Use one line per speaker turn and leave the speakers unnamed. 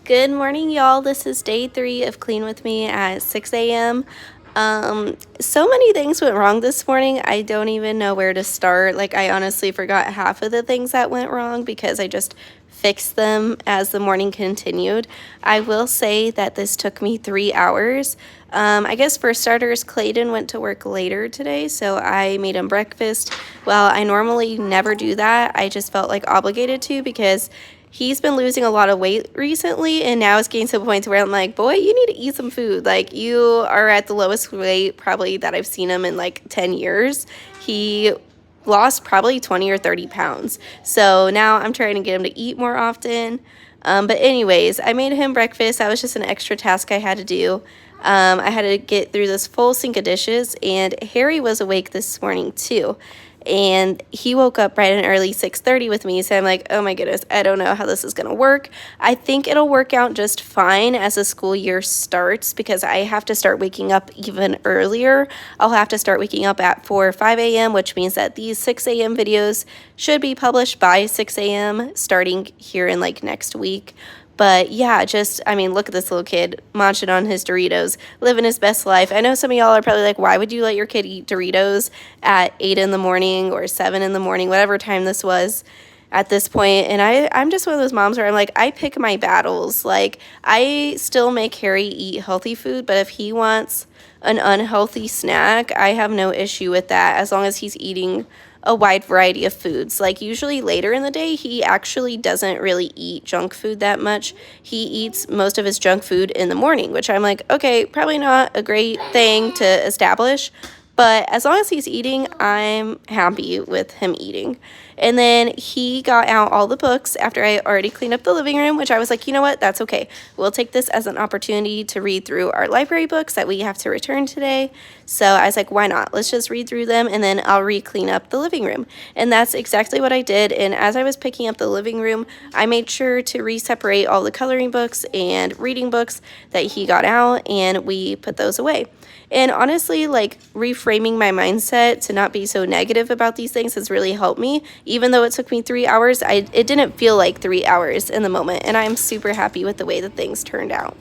Good morning, y'all. This is day 3 of Clean With Me at 6 a.m. So many things went wrong this morning. I don't even know where to start. Like, I honestly forgot half of the things that went wrong because I just fixed them as the morning continued. I will say that this took me 3 hours. I guess for starters, Clayton went to work later today, so I made him breakfast. Well, I normally never do that. I just felt like obligated to because he's been losing a lot of weight recently, and now it's getting to the point where I'm like, boy, you need to eat some food. Like, you are at the lowest weight probably that I've seen him in like 10 years. He lost probably 20 or 30 pounds. So now I'm trying to get him to eat more often. But anyways, I made him breakfast. That was just an extra task I had to do. I had to get through this full sink of dishes, and Harry was awake this morning too. And he woke up bright and early 6:30 with me, so I'm like, oh my goodness, I don't know how this is gonna work. I think it'll work out just fine as the school year starts because I have to start waking up even earlier. I'll have to start waking up at 4 or 5 a.m., which means that these 6 a.m. videos should be published by 6 a.m. starting here in like next week. But yeah, I mean, look at this little kid munching on his Doritos, living his best life. I know some of y'all are probably like, why would you let your kid eat Doritos at 8 in the morning or 7 in the morning, whatever time this was at this point? And I'm just one of those moms where I'm like, I pick my battles. Like, I still make Harry eat healthy food, but if he wants an unhealthy snack, I have no issue with that as long as he's eating a wide variety of foods. Like, usually later in the day, he actually doesn't really eat junk food that much. He eats most of his junk food in the morning, which I'm like, okay, probably not a great thing to establish, but as long as he's eating, I'm happy with him eating. And then he got out all the books after I already cleaned up the living room, which I was like, you know what? That's okay. We'll take this as an opportunity to read through our library books that we have to return today. So I was like, why not? Let's just read through them and then I'll re-clean up the living room. And that's exactly what I did. And as I was picking up the living room, I made sure to re-separate all the coloring books and reading books that he got out, and we put those away. And honestly, like, reframing my mindset to not be so negative about these things has really helped me. Even though it took me 3 hours, it didn't feel like 3 hours in the moment. And I'm super happy with the way that things turned out.